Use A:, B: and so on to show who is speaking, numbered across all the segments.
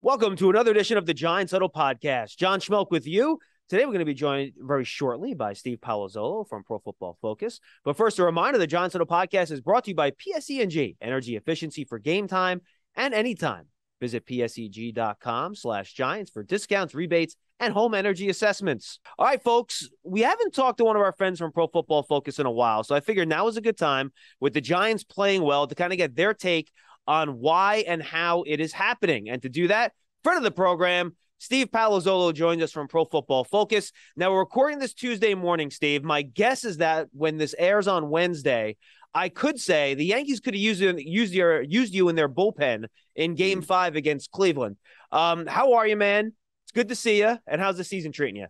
A: Welcome to another edition of the Giants Huddle Podcast. John Schmeelk with you. Today we're going to be joined very shortly by Steve Palazzolo from Pro Football Focus. But first, a reminder, the Giants Huddle Podcast is brought to you by PSEG, energy efficiency for game time and anytime. Visit pseg.com/Giants for discounts, rebates, and home energy assessments. All right, folks, we haven't talked to one of our friends from Pro Football Focus in a while, so I figured now is a good time with the Giants playing well to kind of get their take on why and how it is happening. And to do that, friend of the program, Steve Palazzolo joins us from Pro Football Focus. Now, we're recording this Tuesday morning, Steve. My guess is that when this airs on Wednesday, I could say the Yankees could have used you in their bullpen in Game 5 against Cleveland. How are you, man? It's good to see you. And how's the season treating you?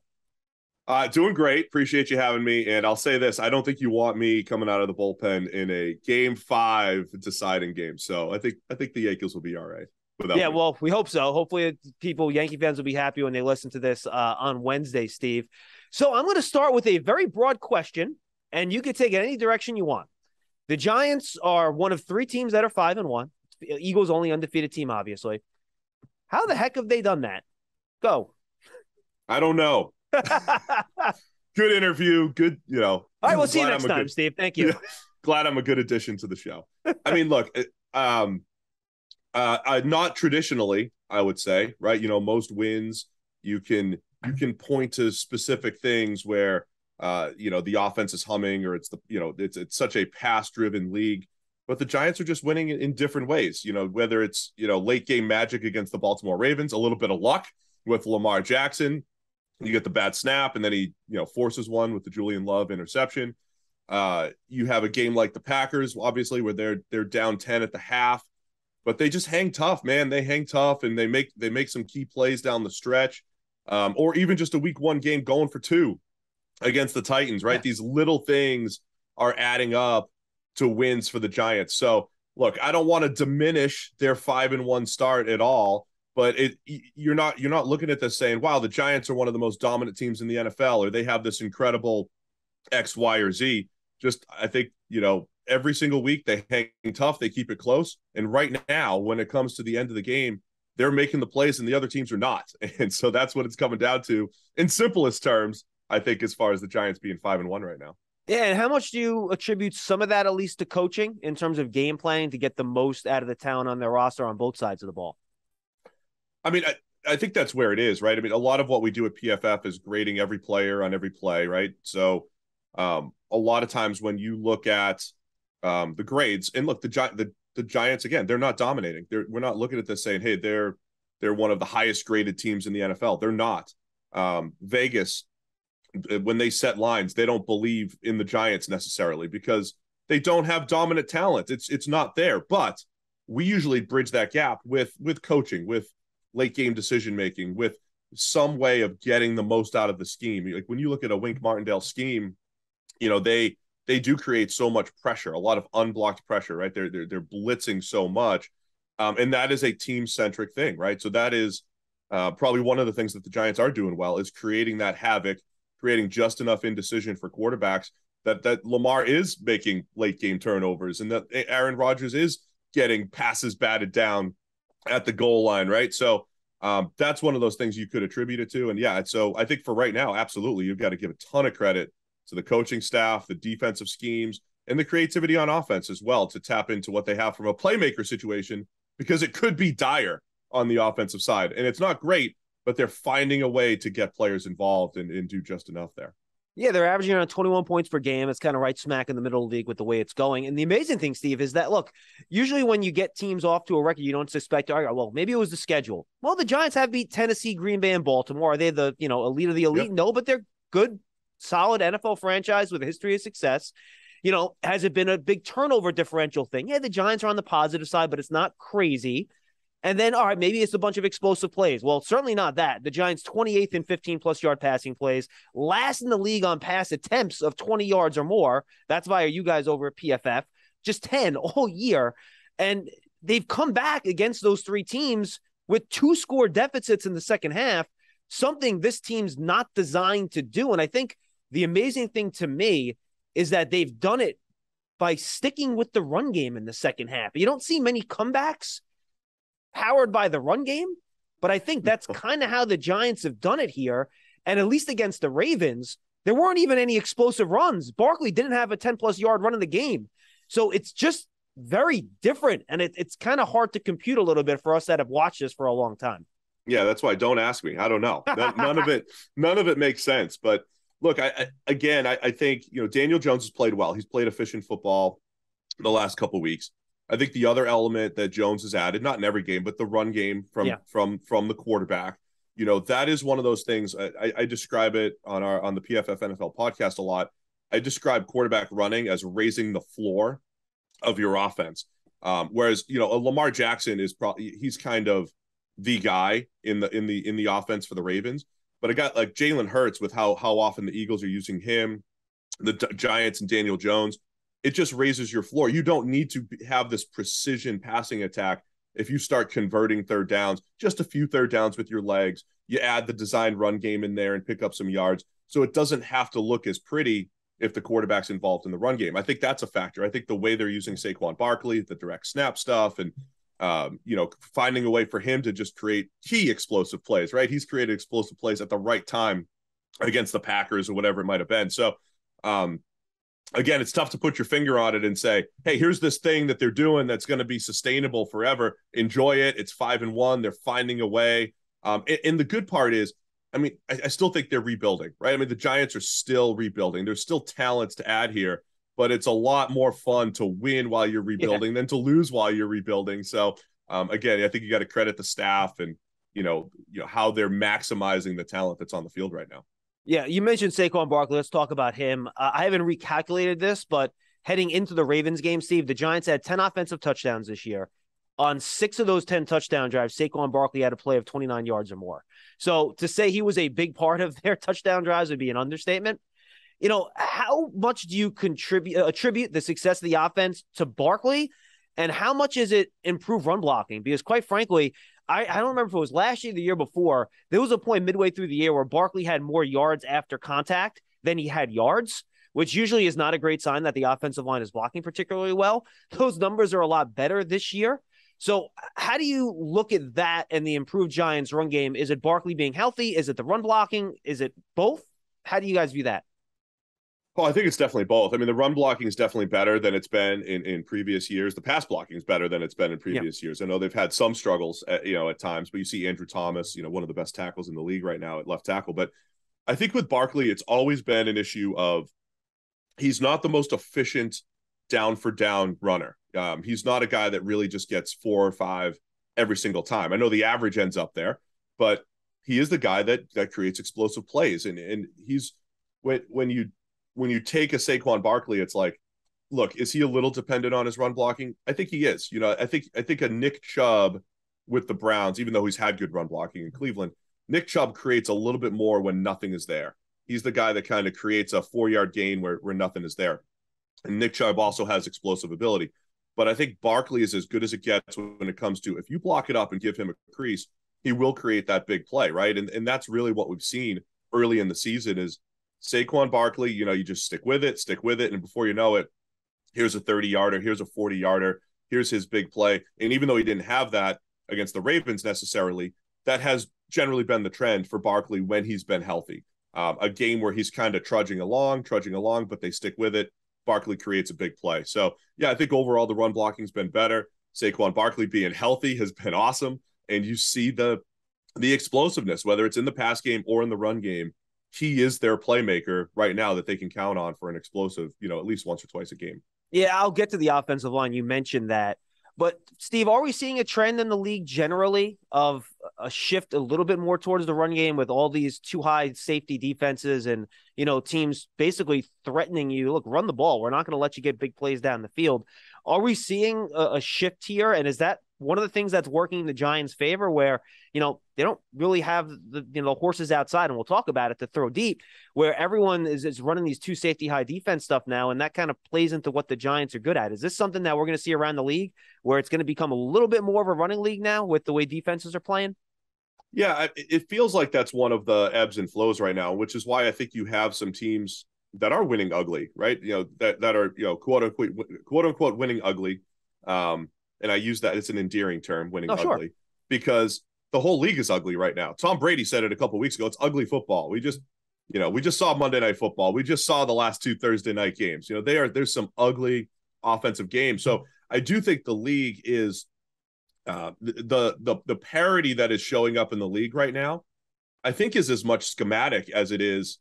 B: Doing great. Appreciate you having me. And I'll say this, I don't think you want me coming out of the bullpen in a Game 5 deciding game. So I think the Yankees will be all right.
A: Yeah, well, we hope so. Hopefully Yankee fans will be happy when they listen to this on Wednesday, Steve. So I'm going to start with a very broad question, and you can take it any direction you want. The Giants are one of 3 teams that are 5-1. Eagles only undefeated team, obviously. How the heck have they done that? Go.
B: I don't know. Good interview. Good,
A: All right, we'll see you next time, Steve. Thank you.
B: Glad I'm a good addition to the show. I mean, look, not traditionally, I would say, right? Most wins, you can point to specific things where, the offense is humming, or it's such a pass-driven league. But the Giants are just winning in different ways. Whether it's late game magic against the Baltimore Ravens, a little bit of luck with Lamar Jackson. You get the bad snap, and then he forces one with the Julian Love interception. You have a game like the Packers, obviously, where they're down 10 at the half. But they just hang tough, man. They hang tough, and they make some key plays down the stretch, or even just a week 1 game going for 2 against the Titans, right? Yeah. These little things are adding up to wins for the Giants. So, look, I don't want to diminish their 5-1 start at all, but you're not looking at this saying, wow, the Giants are one of the most dominant teams in the NFL, or they have this incredible X, Y, or Z. Just, I think, every single week they hang tough, they keep it close. And right now, when it comes to the end of the game, they're making the plays and the other teams are not. And so that's what it's coming down to in simplest terms, I think, as far as the Giants being 5-1 right now.
A: Yeah, and how much do you attribute some of that at least to coaching in terms of game planning to get the most out of the talent on their roster on both sides of the ball?
B: I mean, I think that's where it is, right? I mean, a lot of what we do at PFF is grading every player on every play, right? So a lot of times when you look at the grades, and look, the Giants, again, they're not dominating. We're not looking at this saying, hey, they're one of the highest graded teams in the NFL. They're not. Vegas, when they set lines, they don't believe in the Giants necessarily because they don't have dominant talent. It's not there. But we usually bridge that gap with coaching, with late game decision making, with some way of getting the most out of the scheme. Like when you look at a Wink Martindale scheme, they do create so much pressure, a lot of unblocked pressure, right? They're blitzing so much. And that is a team-centric thing, right? So that is probably one of the things that the Giants are doing well is creating that havoc, creating just enough indecision for quarterbacks that Lamar is making late-game turnovers and that Aaron Rodgers is getting passes batted down at the goal line, right? So that's one of those things you could attribute it to. And yeah, so I think for right now, absolutely, you've got to give a ton of credit to the coaching staff, the defensive schemes, and the creativity on offense as well to tap into what they have from a playmaker situation, because it could be dire on the offensive side. And it's not great, but they're finding a way to get players involved and do just enough there.
A: Yeah, they're averaging around 21 points per game. It's kind of right smack in the middle of the league with the way it's going. And the amazing thing, Steve, is that, look, usually when you get teams off to a record, you don't suspect, well, maybe it was the schedule. Well, the Giants have beat Tennessee, Green Bay, and Baltimore. Are they the, elite of the elite? Yep. No, but they're good, solid NFL franchise with a history of success. Has it been a big turnover differential thing? Yeah, the Giants are on the positive side, but it's not crazy. And then, all right, maybe it's a bunch of explosive plays. Well, certainly not that. The Giants 28th in 15-plus yard passing plays, last in the league on pass attempts of 20 yards or more. That's via you guys over at PFF. Just 10 all year. And they've come back against those 3 teams with 2-score deficits in the second half, something this team's not designed to do. And I think the amazing thing to me is that they've done it by sticking with the run game in the second half. You don't see many comebacks powered by the run game, But I think that's kind of how the Giants have done it here. And at least against the Ravens, there weren't even any explosive runs. Barkley didn't have a 10-plus yard run in the game. So it's just very different. And it's kind of hard to compute a little bit for us that have watched this for a long time.
B: Yeah, that's why don't ask me. I don't know. None of it makes sense. But look, I think, Daniel Jones has played well. He's played efficient football the last couple of weeks. I think the other element that Jones has added, not in every game, but the run game from the quarterback, that is one of those things. I describe it on the PFF NFL podcast a lot. I describe quarterback running as raising the floor of your offense. Whereas, a Lamar Jackson he's kind of the guy in the offense for the Ravens. But a guy like Jalen Hurts, with how often the Eagles are using him, the Giants and Daniel Jones, it just raises your floor. You don't need to have this precision passing attack. If you start converting third downs, just a few third downs with your legs, you add the designed run game in there and pick up some yards. So it doesn't have to look as pretty if the quarterback's involved in the run game. I think that's a factor. I think the way they're using Saquon Barkley, the direct snap stuff, and finding a way for him to just create key explosive plays, right? He's created explosive plays at the right time against the Packers or whatever it might have been. So, again, it's tough to put your finger on it and say, hey, here's this thing that they're doing that's going to be sustainable forever. Enjoy it. It's 5-1. They're finding a way. And the good part is, I still think they're rebuilding, right? The Giants are still rebuilding. There's still talents to add here, but it's a lot more fun to win while you're rebuilding than to lose while you're rebuilding. So, again, I think you got to credit the staff and, how they're maximizing the talent that's on the field right now.
A: Yeah, you mentioned Saquon Barkley. Let's talk about him. I haven't recalculated this, but heading into the Ravens game, Steve, the Giants had 10 offensive touchdowns this year. On 6 of those 10 touchdown drives, Saquon Barkley had a play of 29 yards or more. So to say he was a big part of their touchdown drives would be an understatement. How much do you attribute the success of the offense to Barkley, and how much is it improved run blocking? Because quite frankly, I don't remember if it was last year or the year before, there was a point midway through the year where Barkley had more yards after contact than he had yards, which usually is not a great sign that the offensive line is blocking particularly well. Those numbers are a lot better this year. So how do you look at that and the improved Giants run game? Is it Barkley being healthy? Is it the run blocking? Is it both? How do you guys view that?
B: Well, I think it's definitely both. The run blocking is definitely better than it's been in previous years. The pass blocking is better than it's been in previous years. I know they've had some struggles at times, but you see Andrew Thomas, one of the best tackles in the league right now at left tackle. But I think with Barkley, it's always been an issue of he's not the most efficient down for down runner. He's not a guy that really just gets 4 or 5 every single time. I know the average ends up there, but he is the guy that creates explosive plays. And he's when you take a Saquon Barkley, it's like, look, is he a little dependent on his run blocking? I think he is. I think a Nick Chubb with the Browns, even though he's had good run blocking in Cleveland, Nick Chubb creates a little bit more when nothing is there. He's the guy that kind of creates a 4-yard gain where nothing is there. And Nick Chubb also has explosive ability. But I think Barkley is as good as it gets when it comes to, if you block it up and give him a crease, he will create that big play, right? And that's really what we've seen early in the season is Saquon Barkley, you just stick with it. And before you know it, here's a 30-yarder, here's a 40-yarder, here's his big play. And even though he didn't have that against the Ravens necessarily, that has generally been the trend for Barkley when he's been healthy. A game where he's kind of trudging along, but they stick with it. Barkley creates a big play. So, yeah, I think overall the run blocking's been better. Saquon Barkley being healthy has been awesome. And you see the explosiveness, whether it's in the pass game or in the run game. He is their playmaker right now that they can count on for an explosive, at least once or twice a game.
A: Yeah, I'll get to the offensive line. You mentioned that. But, Steve, are we seeing a trend in the league generally of a shift a little bit more towards the run game with all these too high safety defenses and, teams basically threatening you, look, run the ball. We're not going to let you get big plays down the field. Are we seeing a shift here? And is that one of the things that's working in the Giants' favor where, they don't really have the horses outside, and we'll talk about it, to throw deep, where everyone is running these 2 safety high defense stuff now, and that kind of plays into what the Giants are good at. Is this something that we're going to see around the league where it's going to become a little bit more of a running league now with the way defenses are playing?
B: Yeah, it feels like that's one of the ebbs and flows right now, which is why I think you have some teams that are winning ugly, right? That are, quote unquote winning ugly. And I use that, it's an endearing term, winning ugly, because the whole league is ugly right now. Tom Brady said it a couple of weeks ago. It's ugly football. We just saw Monday Night Football. We just saw the last 2 Thursday night games. There's some ugly offensive games. So I do think the league is the parity that is showing up in the league right now, I think is as much schematic as it is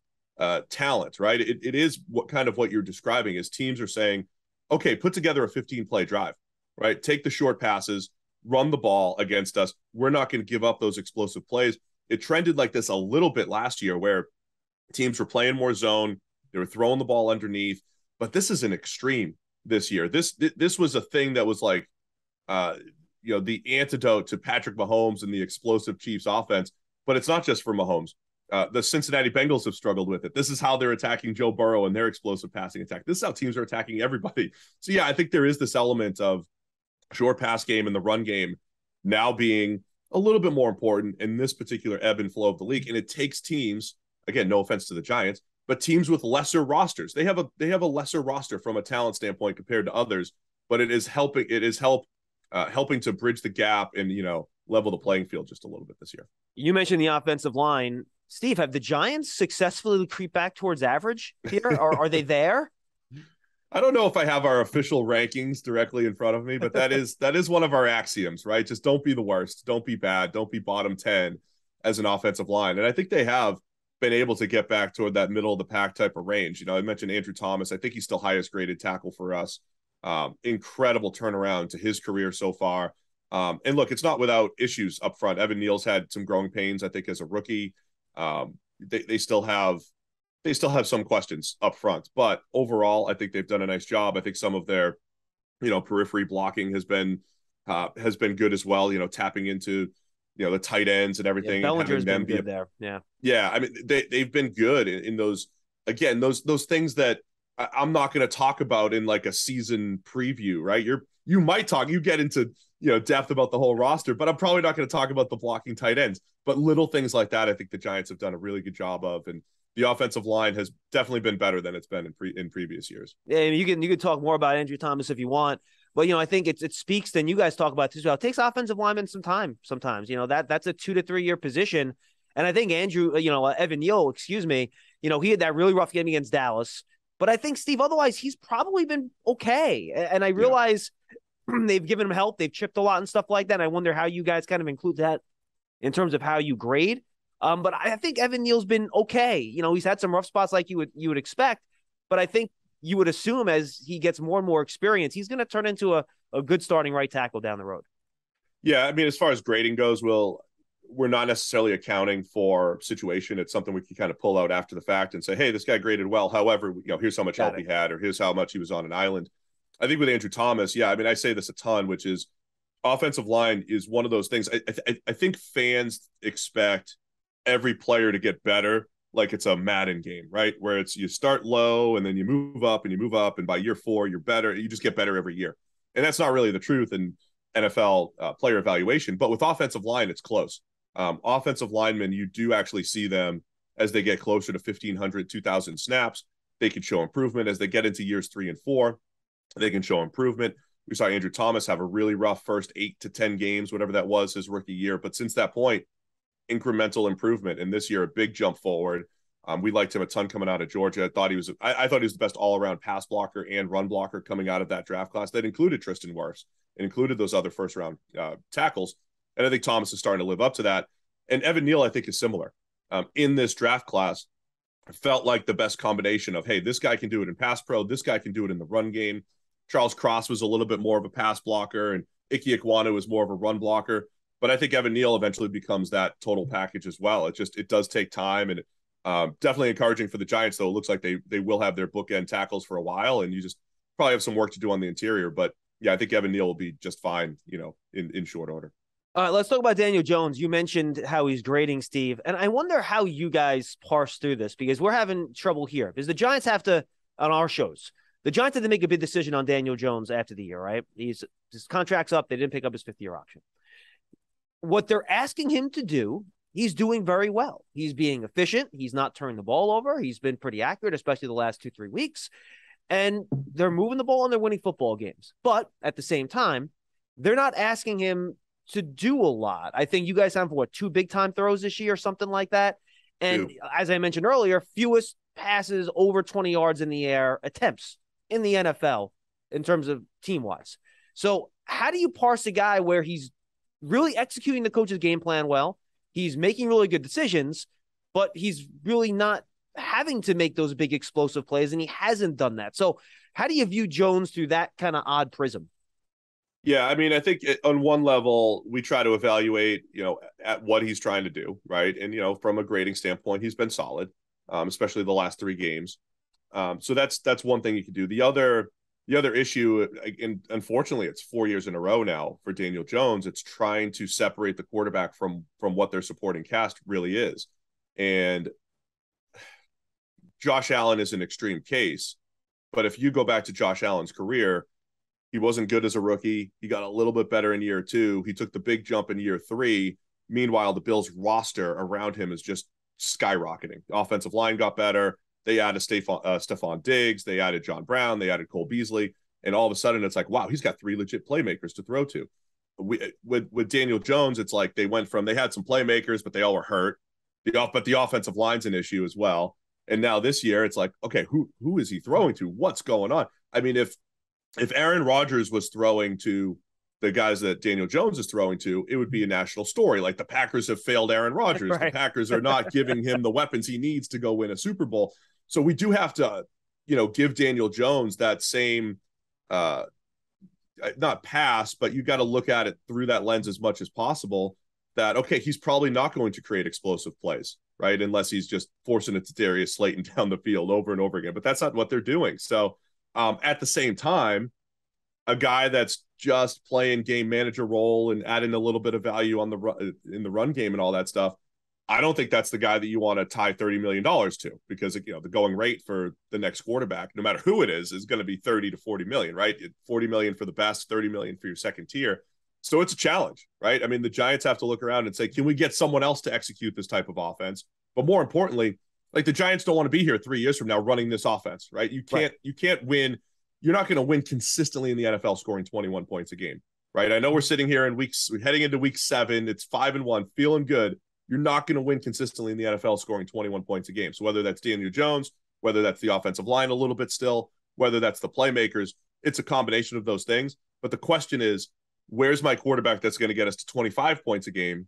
B: talent, right? It is what you're describing is teams are saying, okay, put together a 15-play drive, right? Take the short passes, run the ball against us. We're not going to give up those explosive plays. It trended like this a little bit last year where teams were playing more zone. They were throwing the ball underneath, but this is an extreme this year. This was a thing that was like, the antidote to Patrick Mahomes and the explosive Chiefs offense, but it's not just for Mahomes. The Cincinnati Bengals have struggled with it. This is how they're attacking Joe Burrow and their explosive passing attack. This is how teams are attacking everybody. So yeah, I think there is this element of short pass game and the run game now being a little bit more important in this particular ebb and flow of the league. And it takes teams, again, no offense to the Giants, but teams with lesser rosters. They have a lesser roster from a talent standpoint compared to others, but it is helping to bridge the gap and, level the playing field just a little bit this year.
A: You mentioned the offensive line. Steve, have the Giants successfully creep back towards average here? Or are they there?
B: I don't know if I have our official rankings directly in front of me, but that is one of our axioms, right? Just don't be the worst. Don't be bad. Don't be bottom 10 as an offensive line. And I think they have been able to get back toward that middle of the pack type of range. I mentioned Andrew Thomas. I think he's still highest graded tackle for us. Incredible turnaround to his career so far. And look, it's not without issues up front. Evan Neal's had some growing pains, I think, as a rookie. They still have some questions up front, but overall, I think they've done a nice job. I think some of their, periphery blocking has been good as well. Tapping into, the tight ends and everything.
A: Yeah,
B: and
A: Bellinger's been good there. Yeah.
B: Yeah. I mean, they've been good in those, again, those things that I'm not going to talk about in like a season preview, right? You get into, depth about the whole roster, but I'm probably not going to talk about the blocking tight ends, but little things like that, I think the Giants have done a really good job of. And the offensive line has definitely been better than it's been in previous years.
A: Yeah. You can talk more about Andrew Thomas if you want, but, I think it speaks, then you guys talk about this as well. It takes offensive linemen some time sometimes, that's a 2 to 3 year position. And I think Evan Neal, he had that really rough game against Dallas. But I think, Steve, otherwise, he's probably been okay. And I realize they've given him help. They've chipped a lot and stuff like that. And I wonder how you guys kind of include that in terms of how you grade. But I think Evan Neal's been okay. He's had some rough spots like you would expect. But I think you would assume as he gets more and more experience, he's going to turn into a good starting right tackle down the road.
B: Yeah, I mean, as far as grading goes, we're not necessarily accounting for situation. It's something we can kind of pull out after the fact and say, hey, this guy graded well. However, here's how much help he had, or here's how much he was on an island. I think with Andrew Thomas, yeah, I mean, I say this a ton, which is offensive line is one of those things. I think fans expect every player to get better, like it's a Madden game, right? Where it's you start low and then you move up and you move up, and by year 4 you're better. You just get better every year, and that's not really the truth in NFL player evaluation. But with offensive line, it's close. Offensive linemen, you do actually see them as they get closer to 1,500, 2,000 snaps. They can show improvement as they get into years 3 and 4. They can show improvement. We saw Andrew Thomas have a really rough first 8 to 10 games, whatever that was, his rookie year. But since that point, incremental improvement. And this year, a big jump forward. We liked him a ton coming out of Georgia. I thought he was the best all-around pass blocker and run blocker coming out of that draft class. That included Tristan Wirfs. It included those other first-round tackles. And I think Thomas is starting to live up to that. And Evan Neal, I think, is similar. In this draft class, felt like the best combination of, hey, this guy can do it in pass pro. This guy can do it in the run game. Charles Cross was a little bit more of a pass blocker, and Ike Ekwonu was more of a run blocker. But I think Evan Neal eventually becomes that total package as well. It does take time, and definitely encouraging for the Giants, though. It looks like they will have their bookend tackles for a while, and you just probably have some work to do on the interior. But yeah, I think Evan Neal will be just fine, in short order.
A: All right, let's talk about Daniel Jones. You mentioned how he's grading, Steve, and I wonder how you guys parse through this, because we're having trouble here. Because the Giants have to, on our shows, the Giants had to make a big decision on Daniel Jones after the year, right? His contract's up. They didn't pick up his 5th-year option. What they're asking him to do, he's doing very well. He's being efficient. He's not turning the ball over. He's been pretty accurate, especially the last 2-3 weeks. And they're moving the ball and they're winning football games. But at the same time, they're not asking him to do a lot. I think you guys have for 2 big time throws this year, or something like that. And as I mentioned earlier, fewest passes over 20 yards in the air attempts in the NFL in terms of team wise. So how do you parse a guy where he's really executing the coach's game plan well? He's making really good decisions, but he's really not having to make those big explosive plays, and he hasn't done that. So how do you view Jones through that kind of odd prism?
B: Yeah, I mean, I think on one level, we try to evaluate, at what he's trying to do, right? And, from a grading standpoint, he's been solid, especially the last 3 games. So that's one thing you can do. The other issue, and unfortunately, it's 4 years in a row now for Daniel Jones. It's trying to separate the quarterback from what their supporting cast really is. And Josh Allen is an extreme case, but if you go back to Josh Allen's career, he wasn't good as a rookie. He got a little bit better in year 2. He took the big jump in year 3. Meanwhile, the Bills roster around him is just skyrocketing. The offensive line got better. They added Stephon Diggs. They added John Brown. They added Cole Beasley. And all of a sudden, it's like, wow, he's got 3 legit playmakers to throw to. With Daniel Jones, it's like they had some playmakers, but they all were hurt. But the offensive line's an issue as well. And now this year, it's like, okay, who is he throwing to? What's going on? I mean, if Aaron Rodgers was throwing to the guys that Daniel Jones is throwing to, it would be a national story. Like, the Packers have failed Aaron Rodgers. Right. The Packers are not giving him the weapons he needs to go win a Super Bowl. So we do have to, give Daniel Jones that same, not pass, but you got to look at it through that lens as much as possible, that, okay, he's probably not going to create explosive plays, right? Unless he's just forcing it to Darius Slayton down the field over and over again. But that's not what they're doing. So at the same time, a guy that's just playing game manager role and adding a little bit of value in the run game and all that stuff, I don't think that's the guy that you want to tie $30 million to, because the going rate for the next quarterback, no matter who it is going to be 30 to 40 million, right? 40 million for the best, 30 million for your second tier. So it's a challenge, right? I mean, the Giants have to look around and say, can we get someone else to execute this type of offense? But more importantly, like, the Giants don't want to be here 3 years from now running this offense, right? You can't win. You're not going to win consistently in the NFL scoring 21 points a game, right? I know we're sitting here heading into week 7. It's 5-1, feeling good. You're not going to win consistently in the NFL scoring 21 points a game. So whether that's Daniel Jones, whether that's the offensive line a little bit still, whether that's the playmakers, it's a combination of those things. But the question is, where's my quarterback that's going to get us to 25 points a game,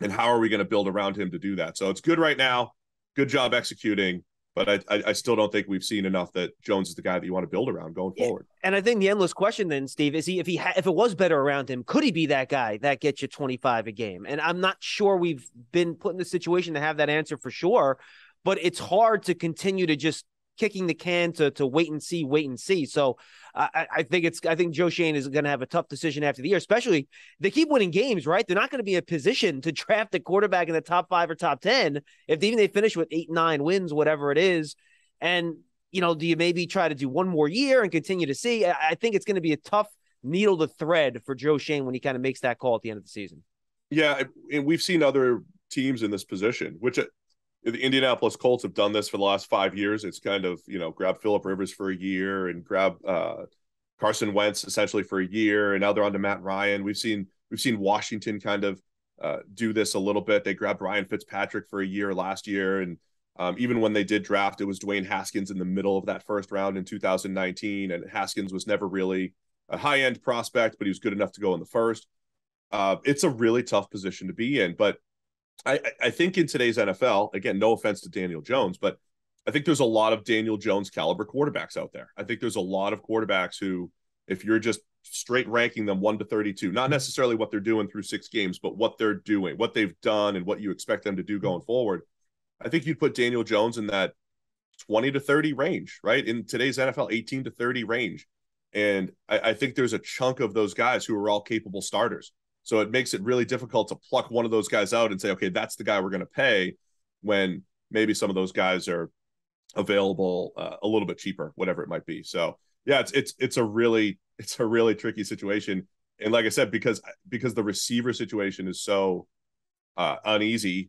B: and how are we going to build around him to do that? So it's good right now. Good job executing. But I still don't think we've seen enough that Jones is the guy that you want to build around going forward.
A: And I think the endless question then, Steve, is if it was better around him, could he be that guy that gets you 25 a game? And I'm not sure we've been put in the situation to have that answer for sure, but it's hard to continue to just kicking the can to wait and see. So I think Joe Schoen is going to have a tough decision after the year, especially they keep winning games, right? They're not going to be in a position to draft a quarterback in the top 5 or top 10 if they finish with 8-9 wins, whatever it is. And, do you maybe try to do one more year and continue to see? I think it's going to be a tough needle to thread for Joe Schoen when he kind of makes that call at the end of the season.
B: Yeah, and we've seen other teams in this position, which the Indianapolis Colts have done this for the last 5 years. It's kind of, grab Phillip Rivers for a year and grab Carson Wentz essentially for a year, and now they're on to Matt Ryan. We've seen Washington kind of do this a little bit. They grabbed Ryan Fitzpatrick for a year last year, and even when they did draft, it was Dwayne Haskins in the middle of that first round in 2019, and Haskins was never really a high-end prospect, but he was good enough to go in the first. It's a really tough position to be in, but I think in today's NFL, again, no offense to Daniel Jones, but I think there's a lot of Daniel Jones caliber quarterbacks out there. I think there's a lot of quarterbacks who, if you're just straight ranking them 1 to 32, not necessarily what they're doing through 6 games, but what they're doing, what they've done, and what you expect them to do going forward, I think you'd put Daniel Jones in that 20 to 30 range, right? In today's NFL, 18 to 30 range. And I think there's a chunk of those guys who are all capable starters. So it makes it really difficult to pluck one of those guys out and say, okay, that's the guy we're going to pay, when maybe some of those guys are available a little bit cheaper, whatever it might be. So yeah, it's a really tricky situation. And like I said, because the receiver situation is so uneasy,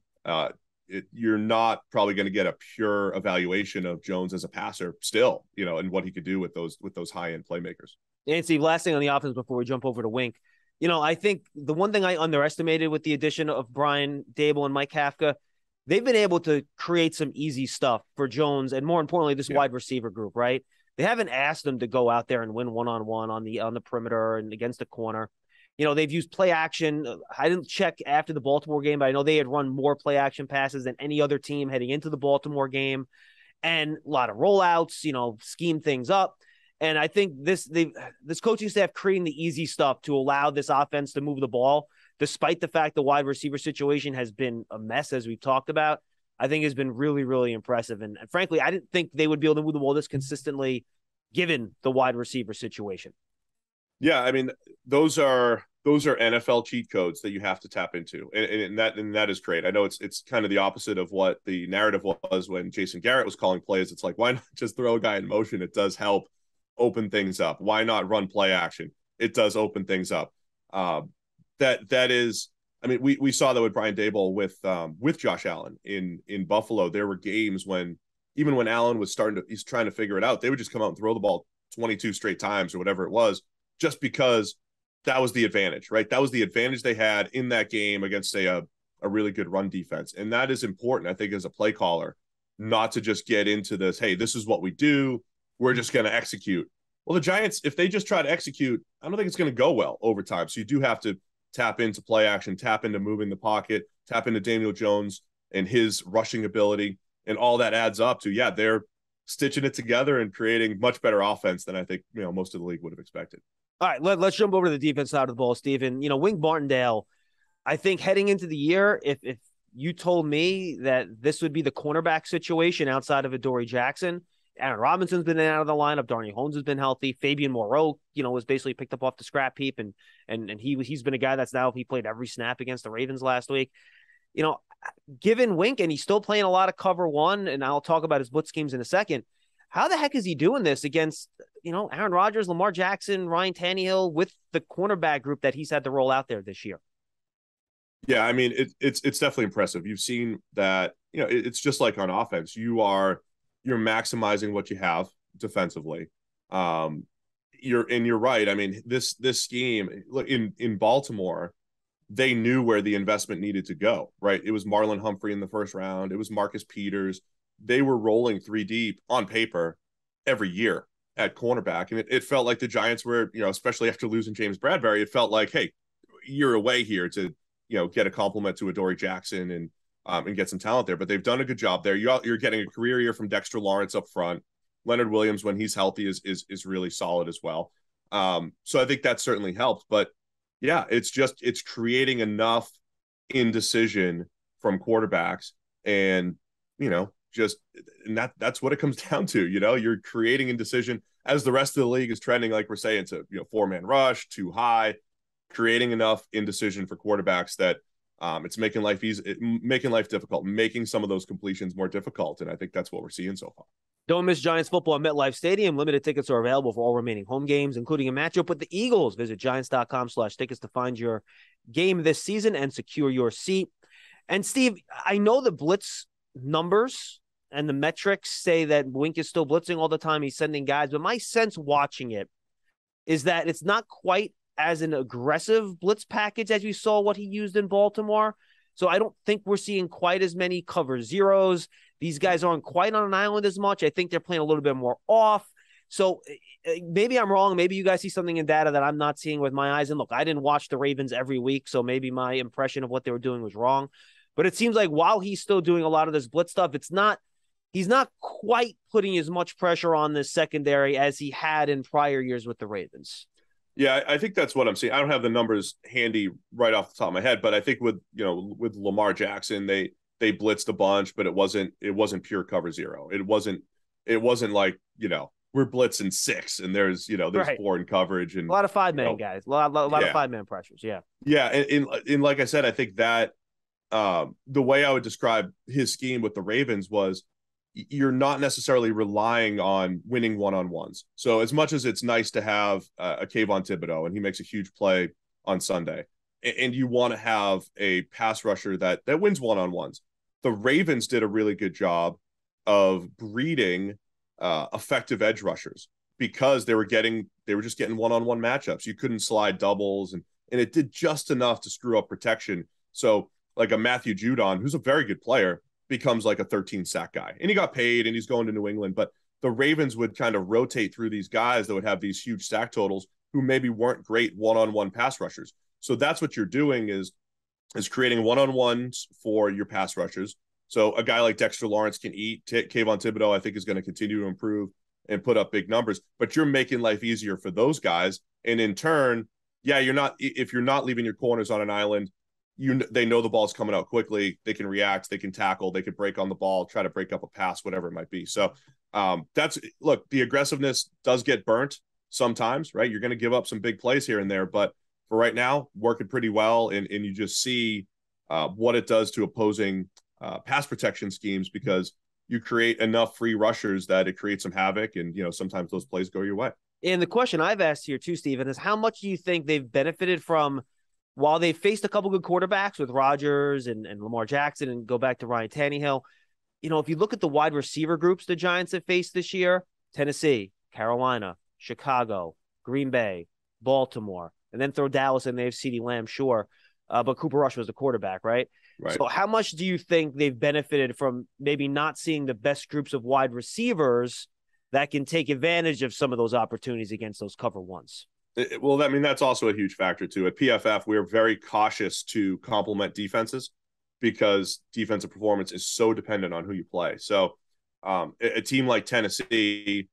B: you're not probably going to get a pure evaluation of Jones as a passer still, and what he could do with those high end playmakers.
A: And Steve, last thing on the offense before we jump over to Wink. I think the one thing I underestimated with the addition of Brian Daboll and Mike Kafka, they've been able to create some easy stuff for Jones and more importantly, this wide receiver group, right? They haven't asked them to go out there and win one-on-one on the perimeter and against the corner. They've used play action. I didn't check after the Baltimore game, but I know they had run more play action passes than any other team heading into the Baltimore game, and a lot of rollouts, scheme things up. And I think this coaching staff creating the easy stuff to allow this offense to move the ball, despite the fact the wide receiver situation has been a mess, as we've talked about, I think has been really, really impressive. And frankly, I didn't think they would be able to move the ball this consistently given the wide receiver situation.
B: Yeah, I mean, those are NFL cheat codes that you have to tap into, and that is great. I know it's kind of the opposite of what the narrative was when Jason Garrett was calling plays. It's like, why not just throw a guy in motion? It does help open things up. Why not run play action? It does open things up. That is, I mean, we saw that with Brian Daboll with Josh Allen in Buffalo. There were games when even when Allen was he's trying to figure it out, they would just come out and throw the ball 22 straight times or whatever it was, just because that was the advantage, right? That was the advantage they had in that game against, say, a really good run defense. And that is important, I think, as a play caller, not to just get into this, hey, this is what we do, we're just going to execute. Well, the Giants, if they just try to execute, I don't think it's going to go well over time. So you do have to tap into play action, tap into moving the pocket, tap into Daniel Jones and his rushing ability. And all that adds up to, yeah, they're stitching it together and creating much better offense than I think, most of the league would have expected.
A: All right, let's jump over to the defense side of the ball, Stephen. Wink Martindale, I think heading into the year, if you told me that this would be the cornerback situation outside of Adoree Jackson, Aaron Robinson's been in and out of the lineup, Darnay Holmes has been healthy, Fabian Moreau, was basically picked up off the scrap heap, and he's been a guy that's now, he played every snap against the Ravens last week. Given Wink, and he's still playing a lot of cover one, and I'll talk about his blitz schemes in a second. How the heck is he doing this against, Aaron Rodgers, Lamar Jackson, Ryan Tannehill, with the cornerback group that he's had to roll out there this year?
B: Yeah, I mean, it's definitely impressive. You've seen that, it's just like on offense. You're maximizing what you have defensively. You're right. I mean, this scheme in Baltimore, they knew where the investment needed to go, right? It was Marlon Humphrey in the first round. It was Marcus Peters. They were rolling 3 deep on paper every year at cornerback. And it felt like the Giants were, especially after losing James Bradbury, it felt like, hey, you're away here to, get a compliment to Adoree Jackson and get some talent there. But they've done a good job there. You're getting a career year from Dexter Lawrence up front. Leonard Williams, when he's healthy, is really solid as well. So I think that certainly helped. But yeah, it's creating enough indecision from quarterbacks, and that's what it comes down to. You're creating indecision as the rest of the league is trending, like we're saying, to 4-man rush, too high, creating enough indecision for quarterbacks that it's making life easy, making life difficult, making some of those completions more difficult. And I think that's what we're seeing so far.
A: Don't miss Giants football at MetLife Stadium. Limited tickets are available for all remaining home games, including a matchup with the Eagles. Visit giants.com/tickets to find your game this season and secure your seat. And Steve, I know the blitz numbers and the metrics say that Wink is still blitzing all the time. He's sending guys, but my sense watching it is that it's not quite as an aggressive blitz package as we saw what he used in Baltimore. So I don't think we're seeing quite as many cover zeros. These guys aren't quite on an island as much. I think they're playing a little bit more off. So maybe I'm wrong. Maybe you guys see something in data that I'm not seeing with my eyes. And look, I didn't watch the Ravens every week, so maybe my impression of what they were doing was wrong. But it seems like while he's still doing a lot of this blitz stuff, he's not quite putting as much pressure on this secondary as he had in prior years with the Ravens.
B: Yeah, I think that's what I'm seeing. I don't have the numbers handy right off the top of my head, but I think with Lamar Jackson, they blitzed a bunch, but it wasn't pure cover zero. It wasn't like, we're blitzing 6 and there's
A: right.
B: 4 in coverage, and
A: a lot of 5-man guys, a lot of 5-man pressures. Yeah.
B: Yeah. And like I said, I think that the way I would describe his scheme with the Ravens was, you're not necessarily relying on winning one-on-ones. So as much as it's nice to have a Kayvon Thibodeaux, and he makes a huge play on Sunday, and you want to have a pass rusher that wins one-on-ones, the Ravens did a really good job of breeding effective edge rushers, because they were just getting one-on-one matchups. You couldn't slide doubles, and and it did just enough to screw up protection. So like a Matthew Judon, who's a very good player, becomes like a 13 sack guy, and he got paid and he's going to New England. But the Ravens would kind of rotate through these guys that would have these huge sack totals who maybe weren't great one-on-one pass rushers. So that's what you're doing is creating one-on-ones for your pass rushers. So a guy like Dexter Lawrence can eat. Kayvon Thibodeaux, I think, is going to continue to improve and put up big numbers, but you're making life easier for those guys. And in turn, yeah, if you're not leaving your corners on an island, they know the ball's coming out quickly. They can react, they can tackle, they can break on the ball, try to break up a pass, whatever it might be. So the aggressiveness does get burnt sometimes, right? You're going to give up some big plays here and there, but for right now, working pretty well. And you just see what it does to opposing pass protection schemes, because you create enough free rushers that it creates some havoc, and sometimes those plays go your way.
A: And the question I've asked here too, Steven, is how much do you think they've benefited from, while they faced a couple good quarterbacks with Rodgers and Lamar Jackson, and go back to Ryan Tannehill, if you look at the wide receiver groups the Giants have faced this year: Tennessee, Carolina, Chicago, Green Bay, Baltimore, and then throw Dallas in. They have CeeDee Lamb, sure, but Cooper Rush was the quarterback, right?
B: Right.
A: So how much do you think they've benefited from maybe not seeing the best groups of wide receivers that can take advantage of some of those opportunities against those cover ones?
B: Well, I mean, that's also a huge factor too. At PFF, we're very cautious to complement defenses because defensive performance is so dependent on who you play. So a team like Tennessee,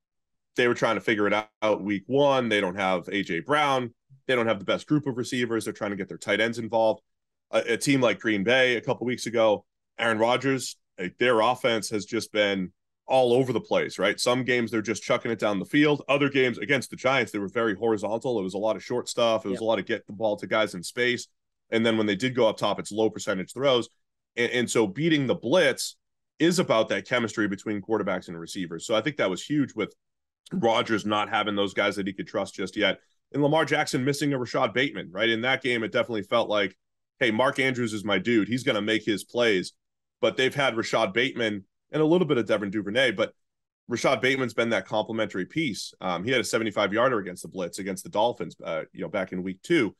B: they were trying to figure it out week one. They don't have A.J. Brown. They don't have the best group of receivers. They're trying to get their tight ends involved. A team like Green Bay a couple weeks ago, Aaron Rodgers, their offense has just been all over the place, right? Some games they're just chucking it down the field. Other games against the Giants, they were very horizontal. It was a lot of short stuff. It was a lot of get the ball to guys in space. And then when they did go up top, it's low percentage throws. And so beating the blitz is about that chemistry between quarterbacks and receivers. So I think that was huge with Rodgers not having those guys that he could trust just yet. And Lamar Jackson missing a Rashad Bateman, right? In that game, it definitely felt like, hey, Mark Andrews is my dude. He's going to make his plays. But they've had Rashad Bateman and a little bit of Devin Duvernay, but Rashad Bateman's been that complementary piece. He had a 75-yarder against the blitz against the Dolphins, back in week 2.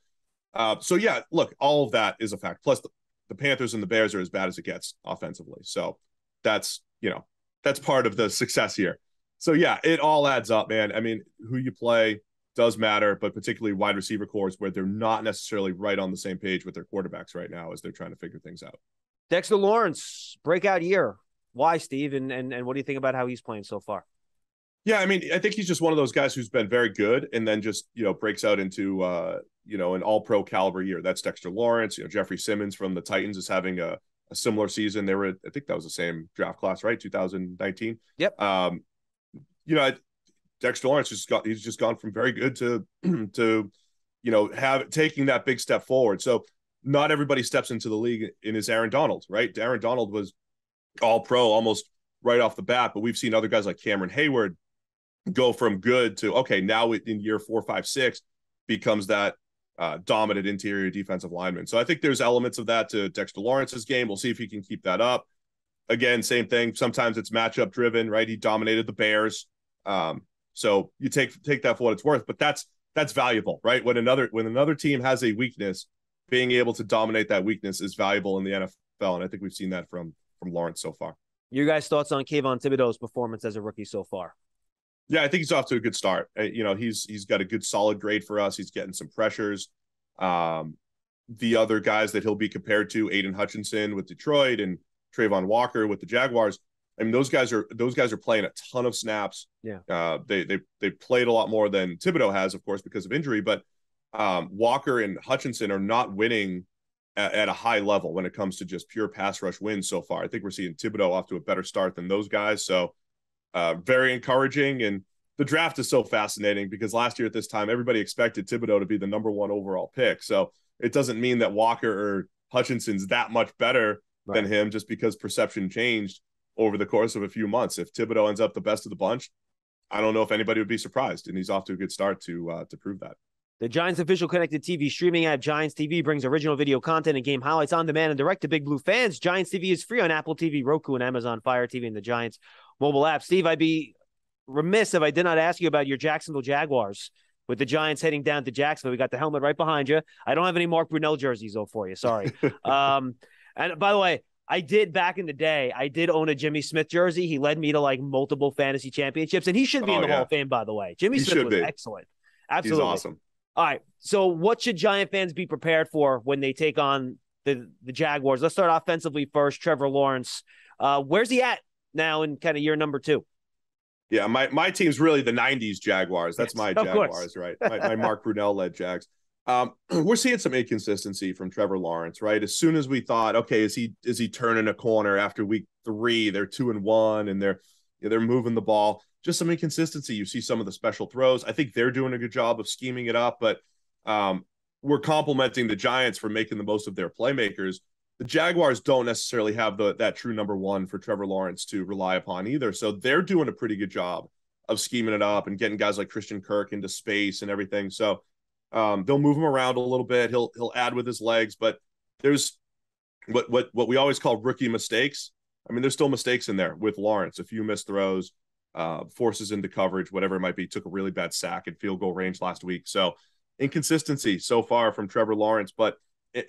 B: So yeah, look, all of that is a fact. Plus the Panthers and the Bears are as bad as it gets offensively. So that's part of the success here. So yeah, it all adds up, man. I mean, who you play does matter, but particularly wide receiver cores where they're not necessarily right on the same page with their quarterbacks right now as they're trying to figure things out.
A: Dexter Lawrence, breakout year. Why, Steve? And what do you think about how he's playing so far?
B: Yeah, I mean, I think he's just one of those guys who's been very good and then just, breaks out into, an all-pro caliber year. That's Dexter Lawrence. Jeffrey Simmons from the Titans is having a similar season. They were, I think that was the same draft class, right? 2019.
A: Yep.
B: Dexter Lawrence he's just gone from very good to taking that big step forward. So not everybody steps into the league in his Aaron Donald, right? Aaron Donald was all pro almost right off the bat, but we've seen other guys like Cameron Hayward go from good to, okay, now in year 4, 5, 6 becomes that dominant interior defensive lineman. So I think there's elements of that to Dexter Lawrence's game. We'll see if he can keep that up. Again, same thing. Sometimes it's matchup driven, right? He dominated the Bears. So you take that for what it's worth, but that's valuable, right? When another team has a weakness, being able to dominate that weakness is valuable in the NFL. And I think we've seen that from Lawrence so far.
A: Your guys' thoughts on Kayvon Thibodeaux's performance as a rookie so far?
B: Yeah, I think he's off to a good start. He's got a good solid grade for us. He's getting some pressures. The other guys that he'll be compared to, Aiden Hutchinson with Detroit and Trayvon Walker with the Jaguars, I mean, those guys are playing a ton of snaps.
A: Yeah.
B: They played a lot more than Thibodeaux has, of course, because of injury. But Walker and Hutchinson are not winning at a high level when it comes to just pure pass rush wins so far. I think we're seeing Thibodeaux off to a better start than those guys. So very encouraging. And the draft is so fascinating because last year at this time, everybody expected Thibodeaux to be the number 1 overall pick. So it doesn't mean that Walker or Hutchinson's that much better than him just because perception changed over the course of a few months. If Thibodeaux ends up the best of the bunch, I don't know if anybody would be surprised. And he's off to a good start to prove that.
A: The Giants official connected TV streaming app Giants TV brings original video content and game highlights on demand and direct to Big Blue fans. Giants TV is free on Apple TV, Roku, and Amazon Fire TV and the Giants mobile app. Steve, I'd be remiss if I did not ask you about your Jacksonville Jaguars. with the Giants heading down to Jacksonville. We got the helmet right behind you. I don't have any Mark Brunell jerseys, though, for you. Sorry. And by the way, I did back in the day, I did own a Jimmy Smith jersey. He led me to like multiple fantasy championships, and he should be in the Hall of Fame, by the way. Jimmy Smith was excellent. Absolutely.
B: He's awesome.
A: All right. So what should Giant fans be prepared for when they take on the Jaguars? Let's start offensively first. Trevor Lawrence. Where's he at now in kind of year number 2?
B: Yeah, my team's really the 90s Jaguars. That's my Jaguars, right? My Mark Brunell-led Jags. We're seeing some inconsistency from Trevor Lawrence, right? As soon as we thought, okay, is he turning a corner after week 3? They're 2-1 and they're moving the ball. Just some inconsistency. You see some of the special throws. I think they're doing a good job of scheming it up, but we're complimenting the Giants for making the most of their playmakers. The Jaguars don't necessarily have that true number 1 for Trevor Lawrence to rely upon either. So they're doing a pretty good job of scheming it up and getting guys like Christian Kirk into space and everything. So they'll move him around a little bit. He'll add with his legs, but there's what we always call rookie mistakes. I mean, there's still mistakes in there with Lawrence. A few missed throws, forces into coverage, whatever it might be. Took a really bad sack at field goal range last week. So inconsistency so far from Trevor Lawrence, but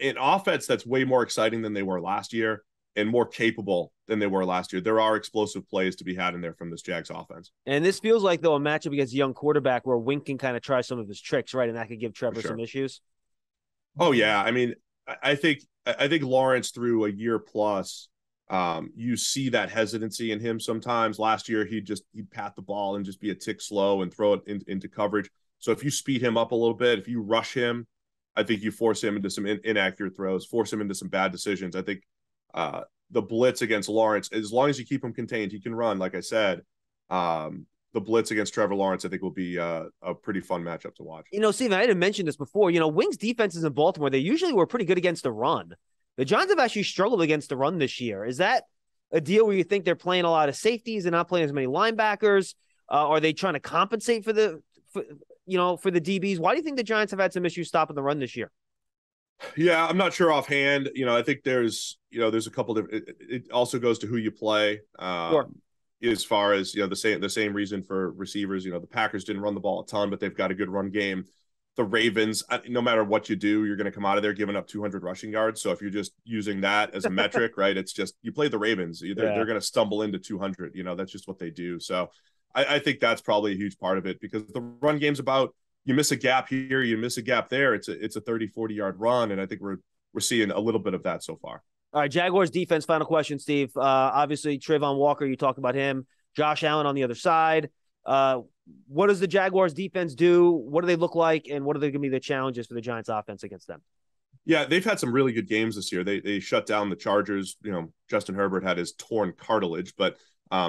B: in offense that's way more exciting than they were last year and more capable than they were last year. There are explosive plays to be had in there from this Jags offense.
A: And this feels like, though, a matchup against a young quarterback where Wink can kind of try some of his tricks, right? And that could give Trevor some issues.
B: Oh, yeah. I mean, I think Lawrence through a year plus, you see that hesitancy in him sometimes. Last year, he'd pat the ball and just be a tick slow and throw it into coverage. So if you speed him up a little bit, if you rush him, I think you force him into some inaccurate throws, force him into some bad decisions. I think the blitz against Lawrence, as long as you keep him contained, he can run, like I said. The blitz against Trevor Lawrence, I think, will be a pretty fun matchup to watch.
A: You know, Steven, I didn't mention this before. You know, Wings defenses in Baltimore, they usually were pretty good against the run. The Giants have actually struggled against the run this year. Is that a deal where you think they're playing a lot of safeties and not playing as many linebackers? Are they trying to compensate for the DBs? Why do you think the Giants have had some issues stopping the run this year?
B: Yeah, I'm not sure offhand. You know, I think there's a couple of. It also goes to who you play.
A: Sure.
B: As far as the same reason for receivers. The Packers didn't run the ball a ton, but they've got a good run game. The Ravens, no matter what you do, you're going to come out of there giving up 200 rushing yards. So if you're just using that as a metric, right? It's just you play the Ravens. They're going to stumble into 200. That's just what they do. So I think that's probably a huge part of it because the run game's about you miss a gap here, you miss a gap there. It's a 30, 40-yard run, and I think we're seeing a little bit of that so far.
A: All right, Jaguars defense, final question, Steve. Obviously, Trayvon Walker, you talked about him. Josh Allen on the other side. What does the Jaguars defense do? What do they look like? And what are going to be the challenges for the Giants offense against them?
B: Yeah, they've had some really good games this year. They shut down the Chargers. Justin Herbert had his torn cartilage, but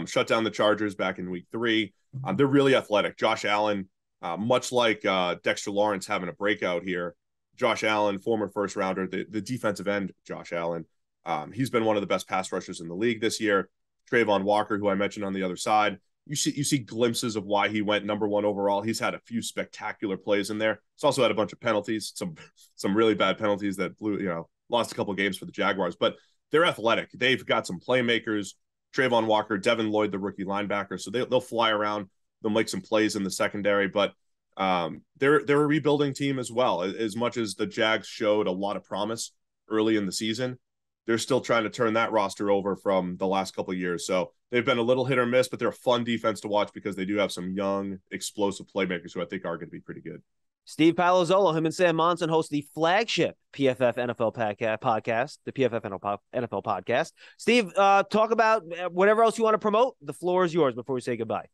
B: shut down the Chargers back in week 3. They're really athletic. Josh Allen, much like Dexter Lawrence having a breakout here, Josh Allen, former first rounder, the defensive end, Josh Allen, he's been one of the best pass rushers in the league this year. Trayvon Walker, who I mentioned on the other side, you see glimpses of why he went number 1 overall. He's had a few spectacular plays in there. He's also had a bunch of penalties, some really bad penalties that lost a couple of games for the Jaguars, but they're athletic. They've got some playmakers, Trayvon Walker, Devin Lloyd, the rookie linebacker. So they'll fly around. They'll make some plays in the secondary, but they're a rebuilding team as well. As much as the Jags showed a lot of promise early in the season, they're still trying to turn that roster over from the last couple of years. So they've been a little hit or miss, but they're a fun defense to watch because they do have some young, explosive playmakers who I think are going to be pretty good. Steve
A: Palazzolo, him and Sam Monson host the flagship PFF NFL podcast, the PFF NFL podcast. Steve, talk about whatever else you want to promote. The floor is yours before we say goodbye.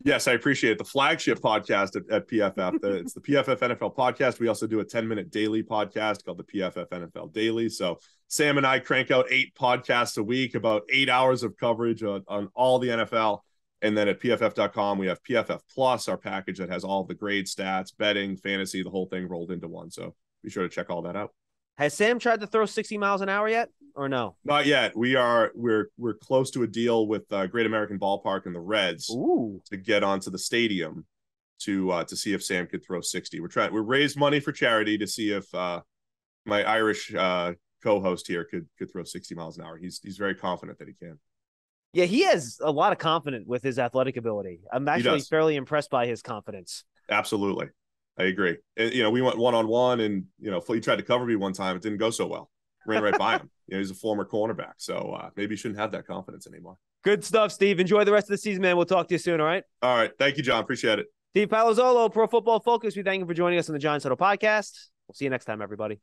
B: Yes, I appreciate it. The flagship podcast at PFF. It's the PFF NFL podcast. We also do a 10-minute daily podcast called the PFF NFL Daily. So Sam and I crank out 8 podcasts a week, about 8 hours of coverage on all the NFL. And then at PFF.com, we have PFF Plus, our package that has all the grade stats, betting, fantasy, the whole thing rolled into one. So be sure to check all that out.
A: Has Sam tried to throw 60 miles an hour yet or no?
B: Not yet. We're close to a deal with Great American Ballpark and the Reds to get onto the stadium to see if Sam could throw 60. We raised money for charity to see if my Irish co-host here could throw 60 miles an hour. He's very confident that he can.
A: Yeah, he has a lot of confidence with his athletic ability. I'm actually fairly impressed by his confidence.
B: Absolutely. I agree. And, we went one-on-one and, he tried to cover me one time. It didn't go so well. Ran right by him. He's a former cornerback. So maybe you shouldn't have that confidence anymore.
A: Good stuff, Steve. Enjoy the rest of the season, man. We'll talk to you soon, all right?
B: All right. Thank you, John. Appreciate it.
A: Steve Palazzolo, Pro Football Focus. We thank you for joining us on the Giants Huddle podcast. We'll see you next time, everybody.